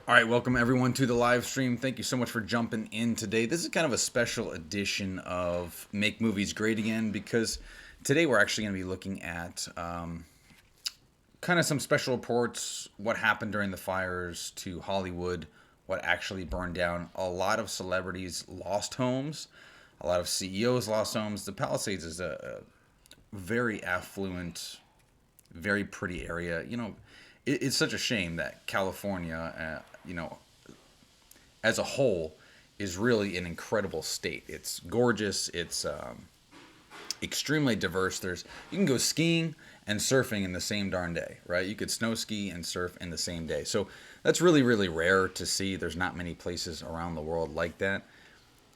All right, welcome everyone to the live stream. Thank you so much for jumping in today. This is kind of a special edition of Make Movies Great Again because today we're actually going to be looking at kind of some special reports, what happened during the fires to Hollywood, what actually burned down. A lot of celebrities lost homes, a lot of CEOs lost homes. The Palisades is a very affluent, very pretty area. It's such a shame that California, as a whole, is really an incredible state. It's gorgeous. It's extremely diverse. You can go skiing and surfing in the same darn day, right? You could snow ski and surf in the same day. So that's really, really rare to see. There's not many places around the world like that.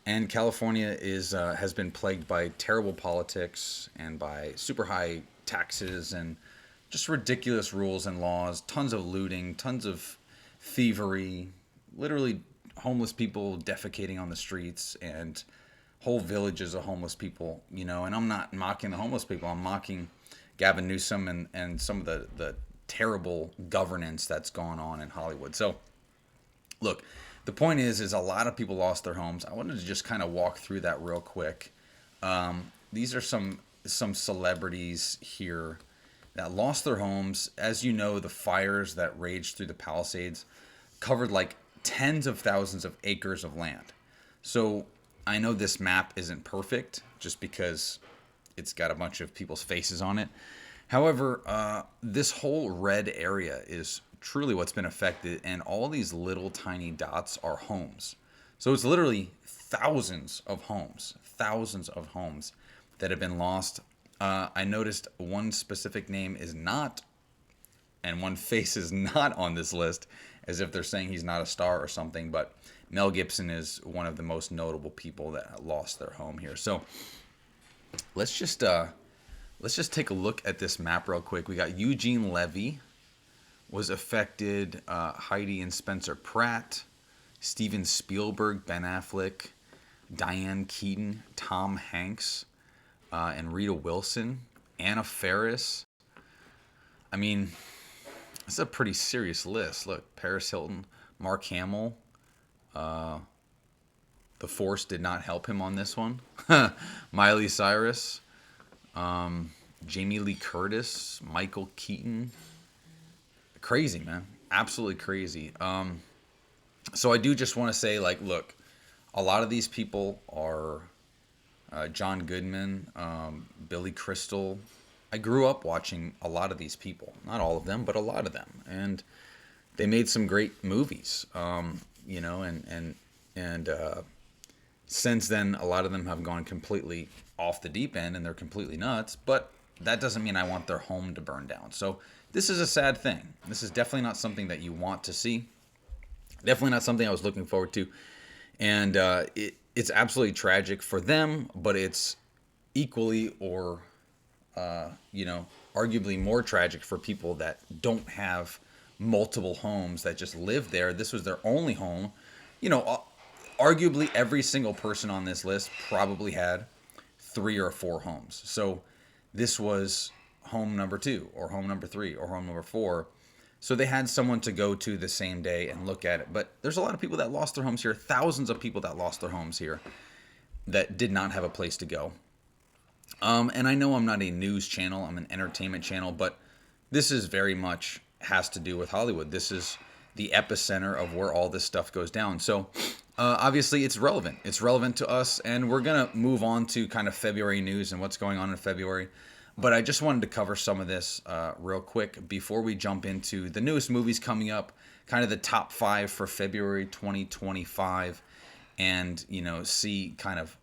And California has been plagued by terrible politics and by super high taxes and just ridiculous rules and laws, tons of looting, tons of thievery, literally homeless people defecating on the streets and whole villages of homeless people, and I'm not mocking the homeless people. I'm mocking Gavin Newsom and some of the terrible governance that's gone on in Hollywood. So, look, the point is a lot of people lost their homes. I wanted to just kind of walk through that real quick. These are some celebrities here that lost their homes. As you know, the fires that raged through the Palisades covered like tens of thousands of acres of land. So I know this map isn't perfect just because it's got a bunch of people's faces on it. However, this whole red area is truly what's been affected, and all these little tiny dots are homes. So it's literally thousands of homes that have been lost. I noticed one specific name is not, and one face is not on this list, as if they're saying he's not a star or something, but Mel Gibson is one of the most notable people that lost their home here. So let's just take a look at this map real quick. We got Eugene Levy was affected, Heidi and Spencer Pratt, Steven Spielberg, Ben Affleck, Diane Keaton, Tom Hanks, and Rita Wilson, Anna Faris. I mean, it's a pretty serious list. Look, Paris Hilton, Mark Hamill. The Force did not help him on this one. Miley Cyrus, Jamie Lee Curtis, Michael Keaton. Crazy, man. Absolutely crazy. So I do just want to say, look, a lot of these people are John Goodman, Billy Crystal. I grew up watching a lot of these people. Not all of them, but a lot of them. And they made some great movies, and since then, a lot of them have gone completely off the deep end and they're completely nuts. But that doesn't mean I want their home to burn down. So this is a sad thing. This is definitely not something that you want to see. Definitely not something I was looking forward to. And it's absolutely tragic for them, but it's equally or arguably more tragic for people that don't have multiple homes, that just live there. This was their only home. Arguably every single person on this list probably had 3 or 4 homes. So this was home number 2 or home number 3 or home number 4. So they had someone to go to the same day and look at it. But there's a lot of people that lost their homes here, thousands of people that lost their homes here that did not have a place to go. And I know I'm not a news channel, I'm an entertainment channel, but this is very much has to do with Hollywood. This is the epicenter of where all this stuff goes down. So obviously it's relevant. It's relevant to us, and we're going to move on to kind of February news and what's going on in February. But I just wanted to cover some of this real quick before we jump into the newest movies coming up, kind of the top 5 for February 2025, and, see kind of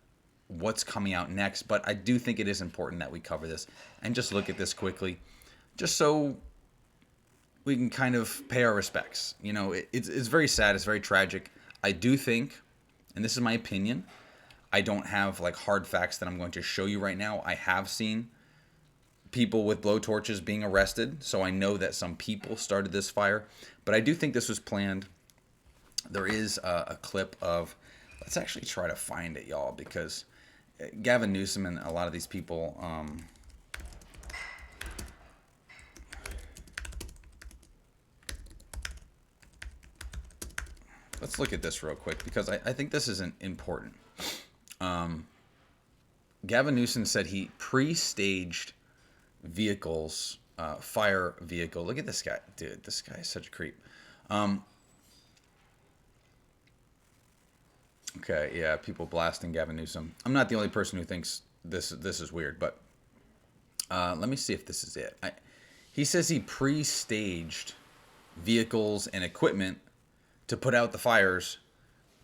what's coming out next. But I do think it is important that we cover this and just look at this quickly, just so we can kind of pay our respects. It's very sad. It's very tragic. I do think, and this is my opinion, I don't have hard facts that I'm going to show you right now. I have seen people with blowtorches being arrested, so I know that some people started this fire, but I do think this was planned. There is a clip of, let's actually try to find it, y'all, because Gavin Newsom and a lot of these people, let's look at this real quick because I think this is important. Gavin Newsom said he pre-staged vehicles, fire vehicle. Look at this guy, dude. This guy is such a creep. Okay, yeah, people blasting Gavin Newsom. I'm not the only person who thinks this is weird, but let me see if this is it. He says he pre-staged vehicles and equipment to put out the fires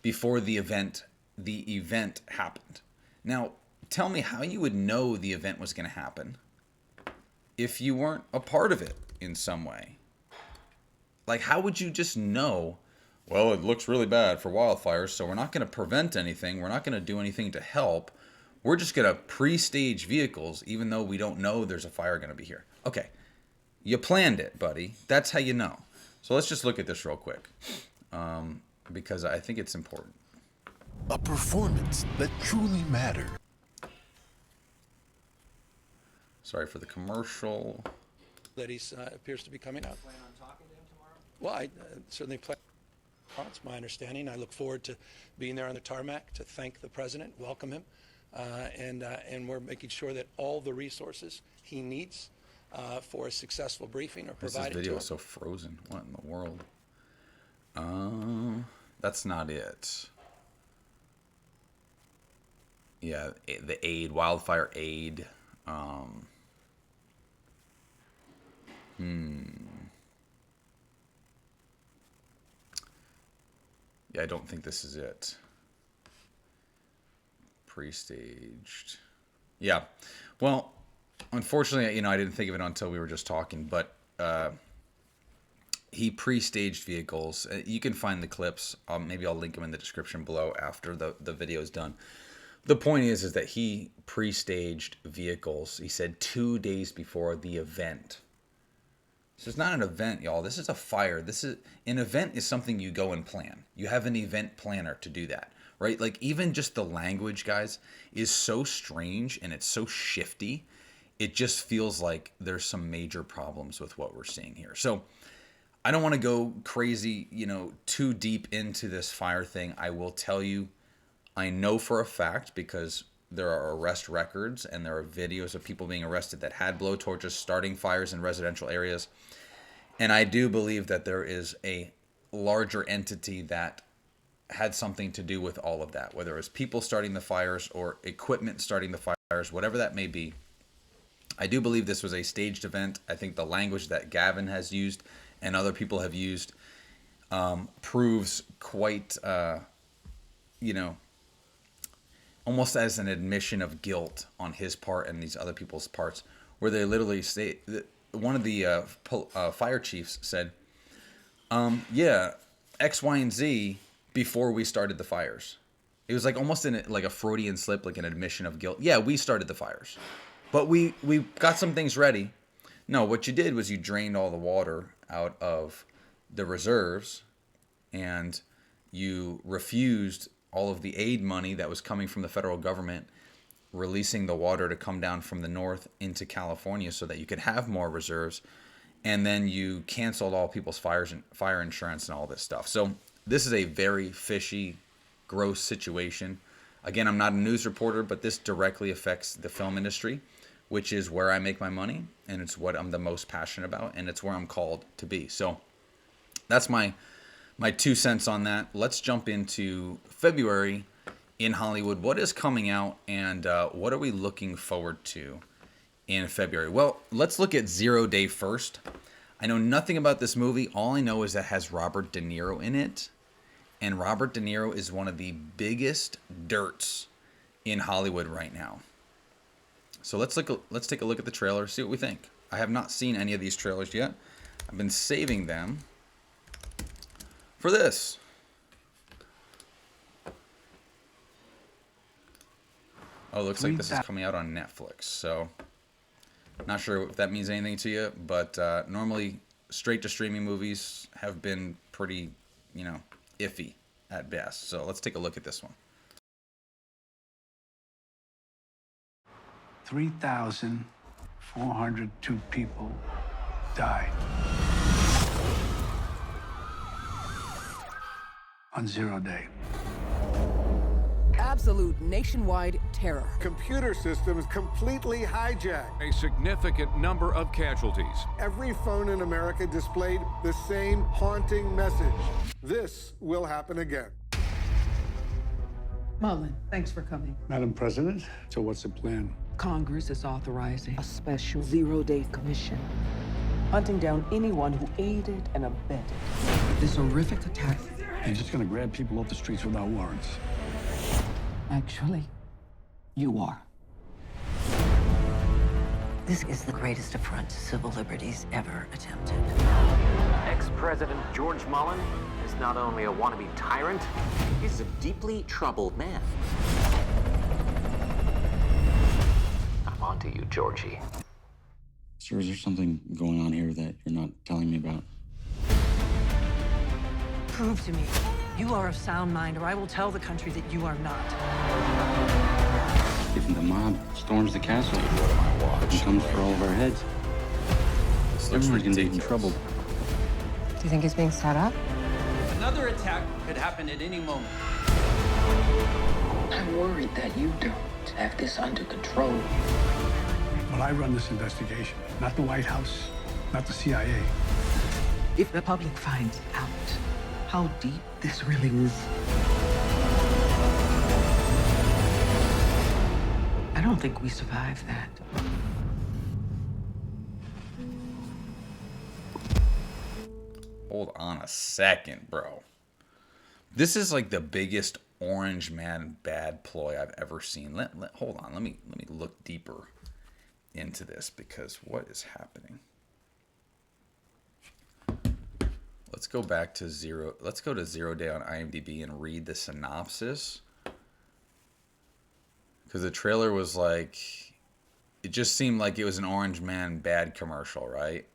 before the event happened. Now, tell me how you would know the event was going to happen if you weren't a part of it in some way. Like, how would you just know, well, it looks really bad for wildfires, so we're not going to prevent anything. We're not going to do anything to help. We're just going to pre-stage vehicles, even though we don't know there's a fire going to be here. Okay, you planned it, buddy. That's how you know. So let's just look at this real quick, because I think it's important. A performance that truly mattered. Sorry for the commercial. That he appears to be coming out. Plan on talking to him tomorrow? Well, I certainly plan. It's my understanding. I look forward to being there on the tarmac to thank the president, welcome him, and we're making sure that all the resources he needs for a successful briefing are provided to him. This video is so frozen. What in the world? That's not it. Yeah, the aid, wildfire aid. Yeah, I don't think this is it. Pre-staged. Yeah. Well, unfortunately, I didn't think of it until we were just talking, but he pre-staged vehicles. You can find the clips. Maybe I'll link them in the description below after the video is done. The point is that he pre-staged vehicles. He said 2 days before the event. This is not an event, y'all. This is a fire. An event is something you go and plan. You have an event planner to do that, right? Like, even just the language, guys, is so strange and it's so shifty. It just feels like there's some major problems with what we're seeing here. So I don't want to go crazy, too deep into this fire thing. I will tell you, I know for a fact, because there are arrest records and there are videos of people being arrested that had blowtorches starting fires in residential areas. And I do believe that there is a larger entity that had something to do with all of that, whether it was people starting the fires or equipment starting the fires, whatever that may be. I do believe this was a staged event. I think the language that Gavin has used and other people have used proves quite, almost as an admission of guilt on his part and these other people's parts, where they literally say, one of the fire chiefs said, yeah, X, Y, and Z before we started the fires. It was like almost like a Freudian slip, like an admission of guilt. Yeah, we started the fires, but we got some things ready. No, what you did was you drained all the water out of the reserves, and you refused all of the aid money that was coming from the federal government, releasing the water to come down from the north into California so that you could have more reserves. And then you canceled all people's fire insurance and all this stuff. So this is a very fishy, gross situation. Again, I'm not a news reporter, but this directly affects the film industry, which is where I make my money, and it's what I'm the most passionate about, and it's where I'm called to be. So that's my 2 cents on that. Let's jump into February in Hollywood. What is coming out, and what are we looking forward to in February? Well, let's look at 0 Day first. I know nothing about this movie. All I know is that it has Robert De Niro in it, and Robert De Niro is one of the biggest dirts in Hollywood right now. So let's take a look at the trailer, see what we think. I have not seen any of these trailers yet. I've been saving them for this. Oh, looks like this is coming out on Netflix. So, not sure if that means anything to you, but normally straight to streaming movies have been pretty, iffy at best. So let's take a look at this one. 3,402 people died. on 0 day. Absolute nationwide terror. Computer systems completely hijacked. A significant number of casualties. Every phone in America displayed the same haunting message. This will happen again. Mullen, thanks for coming. Madam President, so what's the plan? Congress is authorizing a special zero-day commission, hunting down anyone who aided and abetted this horrific attack. You're just gonna grab people off the streets without warrants. Actually, you are. This is the greatest affront to civil liberties ever attempted. Ex-President George Mullen is not only a wannabe tyrant, he's a deeply troubled man. I'm on to you, Georgie. Sir, is there something going on here that you're not telling me about? Prove to me you are of sound mind, or I will tell the country that you are not. If the mob storms the castle, it comes for all of our heads. Everyone's gonna be in trouble. Do you think he's being set up? Another attack could happen at any moment. I'm worried that you don't have this under control. But I run this investigation, not the White House, not the CIA. If the public finds out how deep this really is, I don't think we survive that. Hold on a second, bro. This is like the biggest orange man bad ploy I've ever seen. Hold on. Let me look deeper into this, because what is happening? Let's go back to zero. Let's go to 0 Day on IMDb and read the synopsis. Because the trailer was like, it just seemed like it was an orange man bad commercial, right?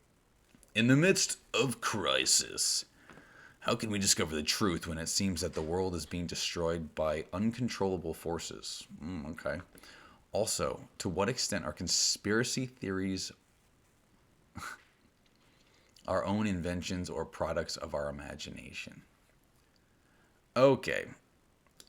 In the midst of crisis, how can we discover the truth when it seems that the world is being destroyed by uncontrollable forces? Okay. Also, to what extent are conspiracy theories our own inventions or products of our imagination? Okay.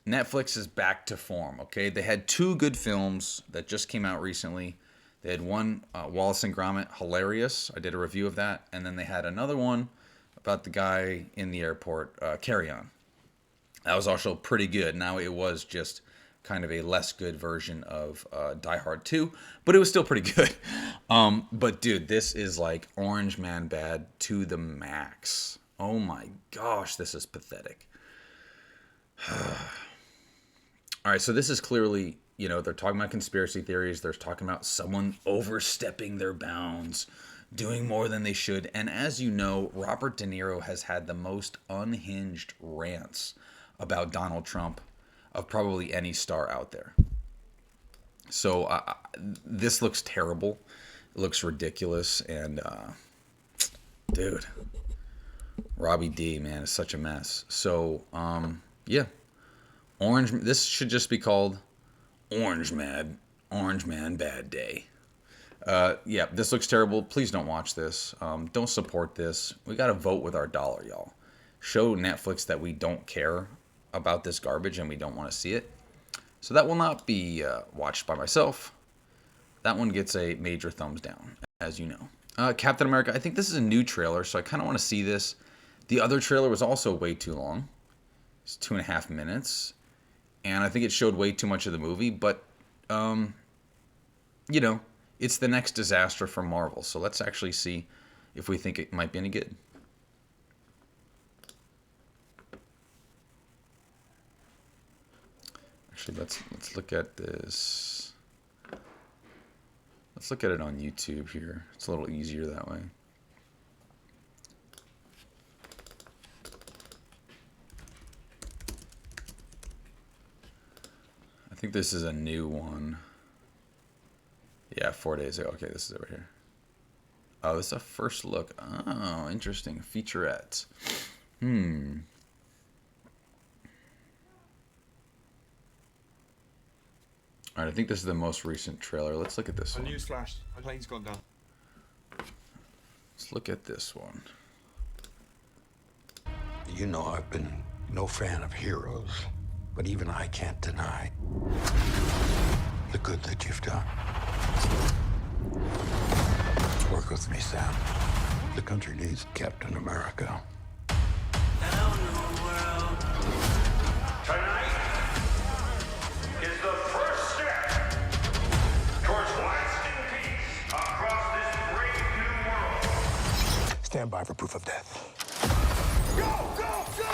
Netflix is back to form, okay? They had 2 good films that just came out recently. They had one, Wallace and Gromit, hilarious. I did a review of that. And then they had another one about the guy in the airport, Carry On. That was also pretty good. Now, it was just kind of a less good version of Die Hard 2, but it was still pretty good. But dude, this is like orange man bad to the max. Oh my gosh, this is pathetic. All right, so this is clearly, you know, they're talking about conspiracy theories. They're talking about someone overstepping their bounds, doing more than they should. And as you know, Robert De Niro has had the most unhinged rants about Donald Trump of probably any star out there. So this looks terrible. It looks ridiculous. And dude, Robbie D, man, is such a mess. So yeah, this should just be called Orange Man Bad Day. Yeah, this looks terrible. Please don't watch this. Don't support this. We got to vote with our dollar, y'all. Show Netflix that we don't care about this garbage and we don't want to see it. So that will not be watched by myself. That one gets a major thumbs down, as you know. Captain America, I think this is a new trailer, so I kind of want to see this. The other trailer was also way too long. It's 2.5 minutes. And I think it showed way too much of the movie, but, you know, it's the next disaster from Marvel. So let's actually see if we think it might be any good. Actually, let's look at this. Let's look at it on YouTube here. It's a little easier that way. I think this is a new one. Yeah, 4 days ago. Okay, this is over here. Oh, this is a first look. Oh, interesting. Featurette. All right, I think this is the most recent trailer. Let's look at this one. Newsflash, my plane's gone down. Let's look at this one. You know I've been no fan of heroes, but even I can't deny the good that you've done. Work with me, Sam. The country needs Captain America. Tonight is the first step towards lasting peace across this great new world. Stand by for proof of death. Go, go, go!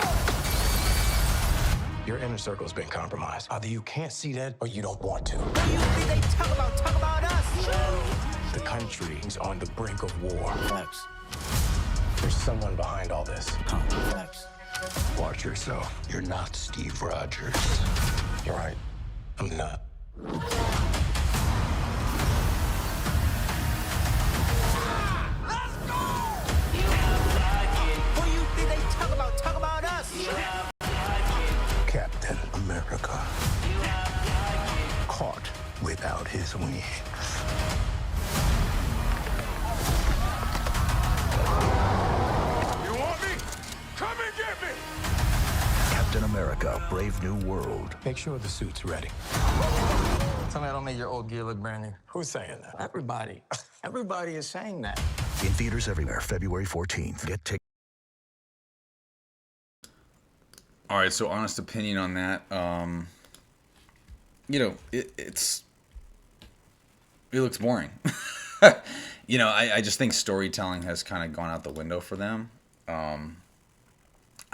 Your inner circle's been compromised. Either you can't see that or you don't want to. What do you think they talk about us? The country is on the brink of war. Facts. There's someone behind all this. Facts. Watch yourself. You're not Steve Rogers. You're right. I'm not. What do you think they talk about us? Captain America. Caught without his wings. You want me? Come and get me! Captain America, Brave New World. Make sure the suit's ready. Tell me I don't make your old gear look brand new. Who's saying that? Everybody. Everybody is saying that. In theaters everywhere, February 14th. Get tickets. All right, so honest opinion on that. You know, it looks boring. You know, I just think storytelling has kind of gone out the window for them. I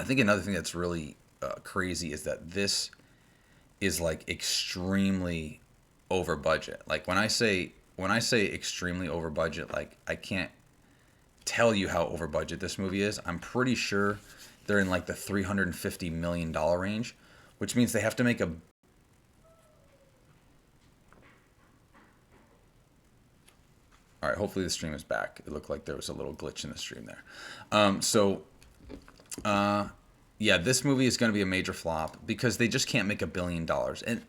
think another thing that's really crazy is that this is like extremely over budget. Like when I say extremely over budget, like I can't tell you how over budget this movie is. I'm pretty sure they're in like the $350 million range, which means they have to make a... All right, hopefully the stream is back. It looked like there was a little glitch in the stream there. Yeah, this movie is going to be a major flop because they just can't make $1 billion. And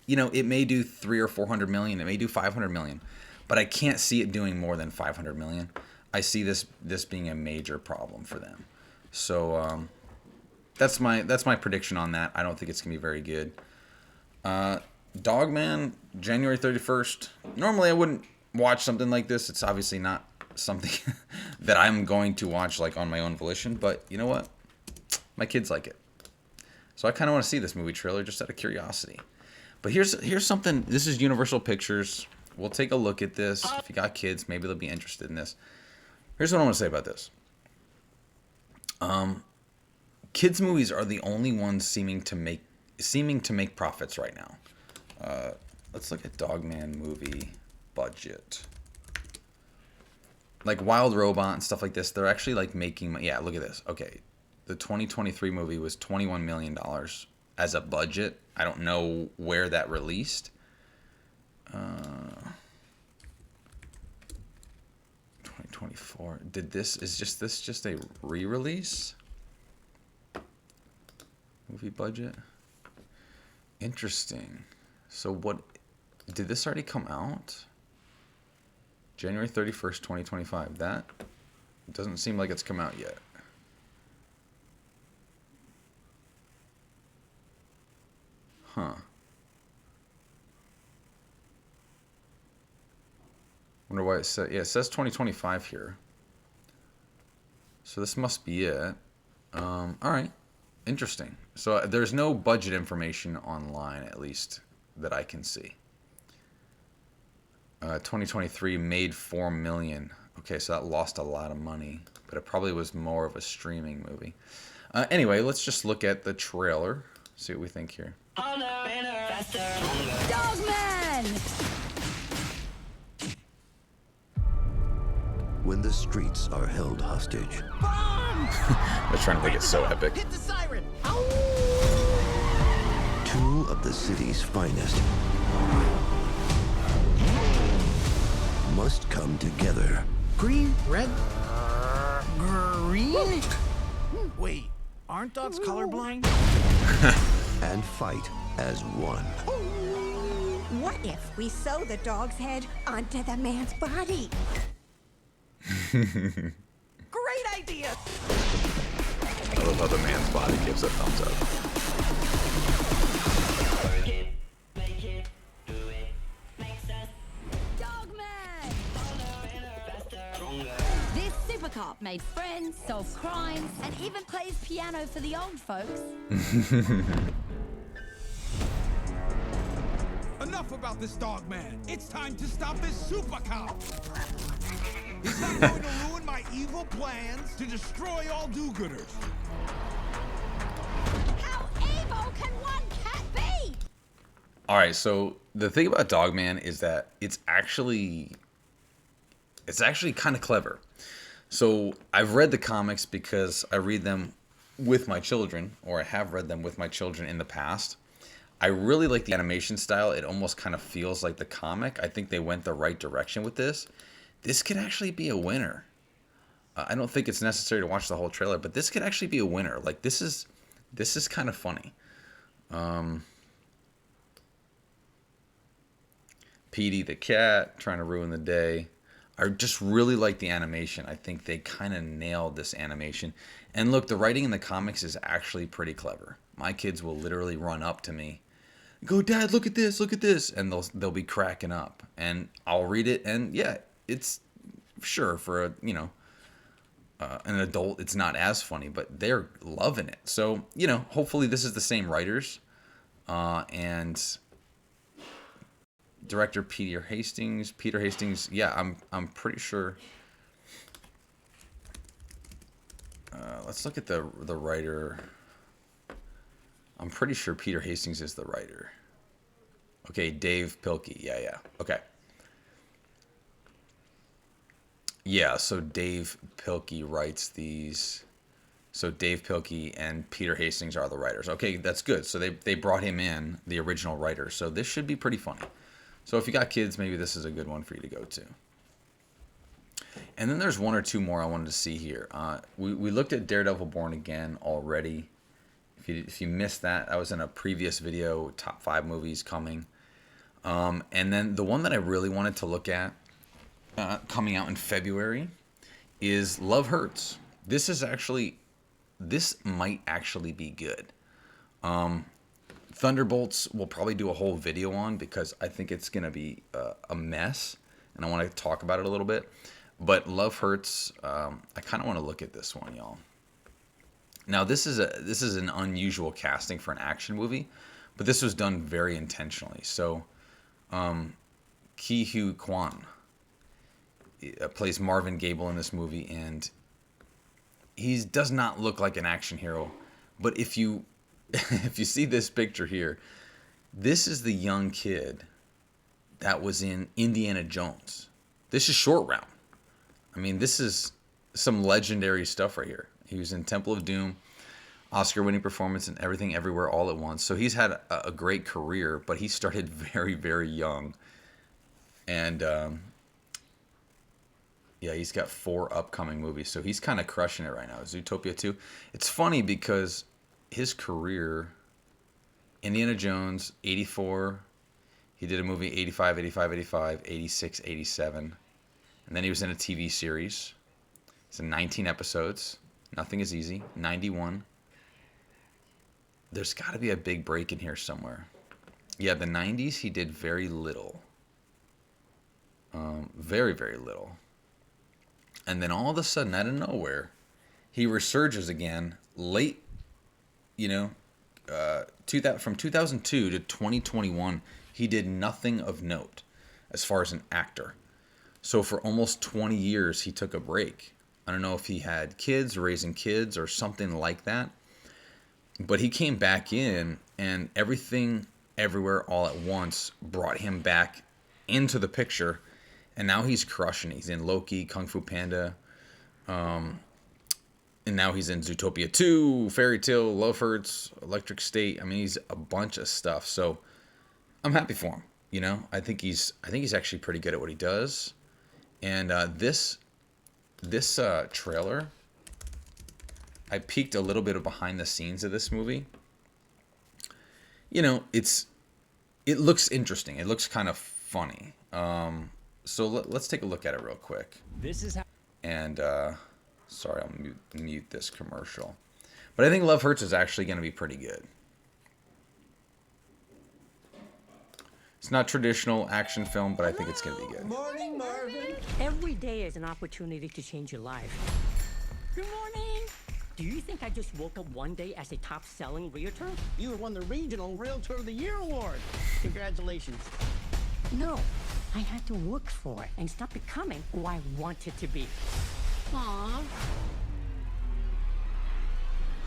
you know, it may do 300 or 400 million. It may do 500 million, but I can't see it doing more than 500 million. I see this being a major problem for them. So that's my prediction on that. I don't think it's gonna be very good. Dogman, January 31st. Normally I wouldn't watch something like this. It's obviously not something that I'm going to watch like on my own volition. But you know what? My kids like it, so I kind of want to see this movie trailer just out of curiosity. But here's something. This is Universal Pictures. We'll take a look at this. If you got kids, maybe they'll be interested in this. Here's what I want to say about this. Kids movies are the only ones seeming to make profits right now. Let's look at Dogman movie budget. Like Wild Robot and stuff like this, they're actually like making money. Yeah, look at this. Okay, the 2023 movie was $21 million as a budget. I don't know where that released. 2024. Is this just a re-release? Movie budget. Interesting. So what did this already come out? January 31st, 2025. That doesn't seem like it's come out yet. Huh. Wonder why it says, yeah, it says 2025 here. So this must be it. All right. Interesting. So there's no budget information online, at least that I can see. 2023 made $4 million. Okay, so that lost a lot of money, but it probably was more of a streaming movie. Anyway, let's just look at the trailer, see what we think here. Dogman! When the streets are held hostage. They're trying to make it so epic. Hit the siren! Two of the city's finest must come together. Green, red, green? Wait, aren't dogs colorblind? And fight as one. What if we sew the dog's head onto the man's body? Great idea! love how the man's body gives a thumbs up. This super cop made friends, solved crimes, and even plays piano for the old folks. Enough about this dog man. It's time to stop this super cop. He's not going to ruin my evil plans to destroy all do-gooders. How evil can one cat be? All right, so the thing about Dogman is that it's actually kind of clever. So I've read the comics because I read them with my children, or I have read them with my children in the past. I really like the animation style. It almost kind of feels like the comic. I think they went the right direction with this. This could actually be a winner. I don't think it's necessary to watch the whole trailer, but this could actually be a winner. Like, this is kind of funny. Petey the cat trying to ruin the day. I just really like the animation. I think they kind of nailed this animation. And look, the writing in the comics is actually pretty clever. My kids will literally run up to me, go, "Dad, look at this, and they'll be cracking up. And I'll read it, and yeah, it's sure for an adult, it's not as funny, but they're loving it. So hopefully this is the same writers, and director Peter Hastings. Yeah, I'm pretty sure. Let's look at the writer. I'm pretty sure Peter Hastings is the writer. Okay, Dave Pilkey. Yeah. Okay. Yeah, so Dave Pilkey writes these. So Dave Pilkey and Peter Hastings are the writers. Okay, that's good. So they brought him in, the original writer. So this should be pretty funny. So if you got kids, maybe this is a good one for you to go to. And then there's one or two more I wanted to see here. We looked at Daredevil Born Again already. If you missed that, I was in a previous video, top 5 movies coming. And then the one that I really wanted to look at, coming out in February, is Love Hurts. This might actually be good. Thunderbolts we'll probably do a whole video on because I think it's going to be a mess, and I want to talk about it a little bit. But Love Hurts, I kind of want to look at this one, y'all. Now this is an unusual casting for an action movie, but this was done very intentionally. So, Ki-Hu Kwan plays Marvin Gable in this movie, and he does not look like an action hero. But if you see this picture here, this is the young kid that was in Indiana Jones. This is Short Round. I mean, this is some legendary stuff right here. He was in Temple of Doom, Oscar-winning performance in Everything Everywhere All at Once. So he's had a great career, but he started very, very young. And yeah, he's got 4 upcoming movies. So he's kind of crushing it right now. Zootopia 2. It's funny because his career, Indiana Jones, 84. He did a movie 85, 85, 85, 86, 87. And then he was in a TV series. It's in 19 episodes. Nothing is easy. 91. There's got to be a big break in here somewhere. Yeah, the 90s, he did very little. Very, very little. And then all of a sudden, out of nowhere, he resurges again late, from 2002 to 2021, he did nothing of note as far as an actor. So for almost 20 years, he took a break. I don't know if he had kids, raising kids, or something like that. But he came back in, and Everything, Everywhere, All at Once brought him back into the picture. And now he's crushing it. He's in Loki, Kung Fu Panda. And now he's in Zootopia 2, Fairy Tale, Love Hurts, Electric State. I mean, he's a bunch of stuff. So I'm happy for him. I think he's actually pretty good at what he does. And this trailer, I peeked a little bit of behind the scenes of this movie. It looks interesting. It looks kind of funny. So let's take a look at it real quick. This is how. And sorry, I'll mute this commercial. But I think Love Hurts is actually going to be pretty good. It's not traditional action film, but I think it's going to be good. Morning, Marvin. Every day is an opportunity to change your life. Good morning. Do you think I just woke up one day as a top-selling realtor? You won the Regional Realtor of the Year award. Congratulations. No, I had to work for it and stop becoming who I wanted to be. Aww.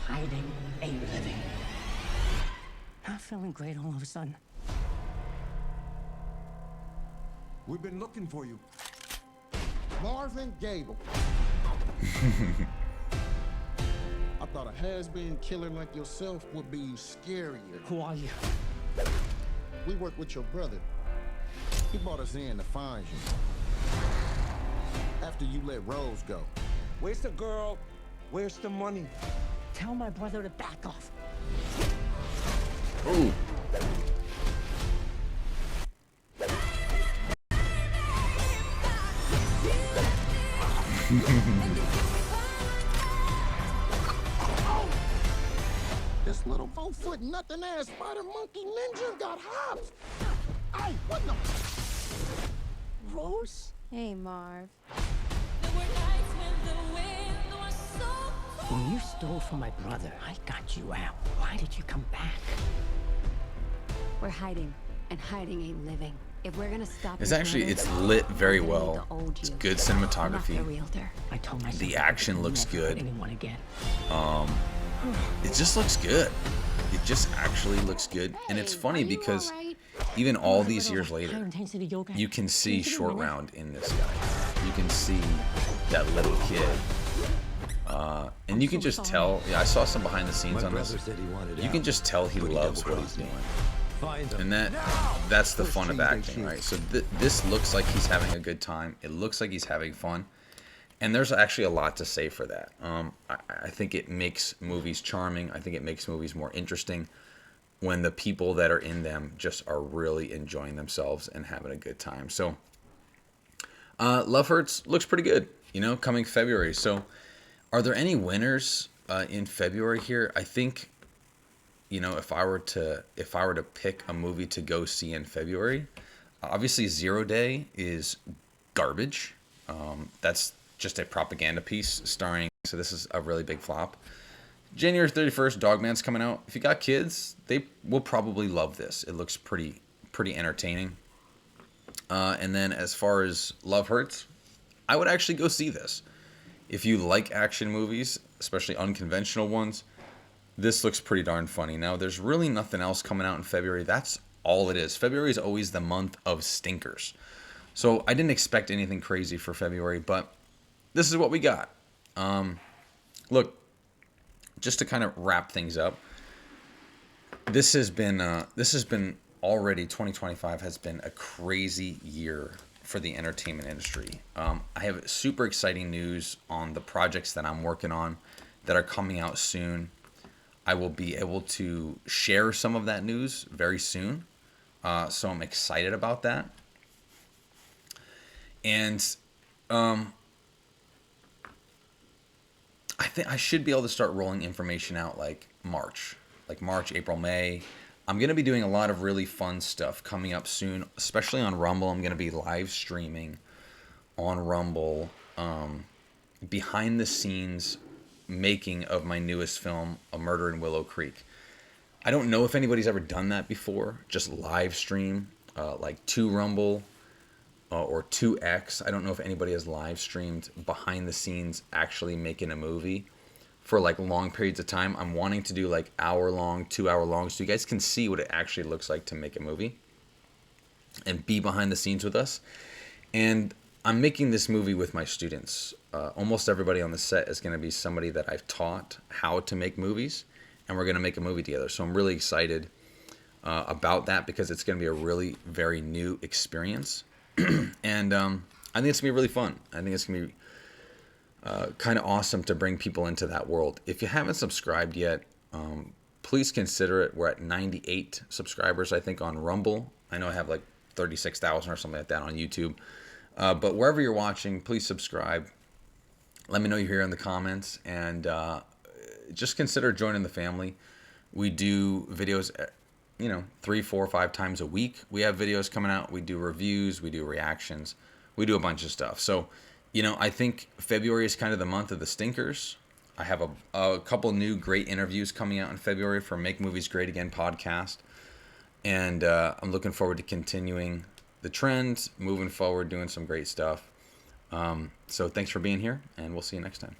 Hiding ain't living. Not feeling great all of a sudden. We've been looking for you. Marvin Gable. I thought a has-been killer like yourself would be scarier. Who are you? We work with your brother. He brought us in to find you. After you let Rose go. Where's the girl? Where's the money? Tell my brother to back off. Ooh. This little 4-foot nothing ass spider monkey ninja got hopped. Ay, what the? Rose? Hey, Marv. When you stole from my brother, I got you out. Why did you come back? We're hiding, and hiding ain't living. If we're gonna stop, It's actually, it's lit very well. It's good cinematography. I told myself The action looks good. anyone again. It just looks good. It just actually looks good. And it's funny because even all these years later, you can see Short Round in this guy. You can see that little kid. And you can just tell, yeah, I saw some behind the scenes on this. You can just tell he loves what he's doing. And that's the fun of acting, right? So this looks like he's having a good time. It looks like he's having fun. And there's actually a lot to say for that. I think it makes movies charming. I think it makes movies more interesting when the people that are in them just are really enjoying themselves and having a good time. So Love Hurts looks pretty good, you know, coming February. So are there any winners in February here? I think, you know, if I were to pick a movie to go see in February, obviously 0 Day is garbage. That's just a propaganda piece starring, so this is a really big flop. January 31st, Dogman's coming out. If you got kids, they will probably love this. It looks pretty entertaining. And then as far as Love Hurts, I would actually go see this. If you like action movies, especially unconventional ones, this looks pretty darn funny. Now, there's really nothing else coming out in February. That's all it is. February is always the month of stinkers. So I didn't expect anything crazy for February, but this is what we got. Look, just to kind of wrap things up, this has been already 2025 has been a crazy year for the entertainment industry. I have super exciting news on the projects that I'm working on that are coming out soon. I will be able to share some of that news very soon. So I'm excited about that. And I think I should be able to start rolling information out like March, April, May. I'm going to be doing a lot of really fun stuff coming up soon, especially on Rumble. I'm going to be live streaming on Rumble behind the scenes making of my newest film, A Murder in Willow Creek. I don't know if anybody's ever done that before, just live stream like to Rumble or 2X. I don't know if anybody has live streamed behind the scenes actually making a movie for like long periods of time. I'm wanting to do like hour-long, 2-hour-long, so you guys can see what it actually looks like to make a movie and be behind the scenes with us. And I'm making this movie with my students. Almost everybody on the set is going to be somebody that I've taught how to make movies, and we're going to make a movie together. So I'm really excited about that because it's going to be a really very new experience. And I think it's going to be really fun. I think it's going to be kind of awesome to bring people into that world. If you haven't subscribed yet, please consider it. We're at 98 subscribers, I think, on Rumble. I know I have like 36,000 or something like that on YouTube. But wherever you're watching, please subscribe. Let me know you're here in the comments. And just consider joining the family. We do videos, 3, 4, 5 times a week. We have videos coming out. We do reviews. We do reactions. We do a bunch of stuff. So, I think February is kind of the month of the stinkers. I have a couple new great interviews coming out in February for Make Movies Great Again podcast. And I'm looking forward to continuing the trend, moving forward, doing some great stuff. So thanks for being here, and we'll see you next time.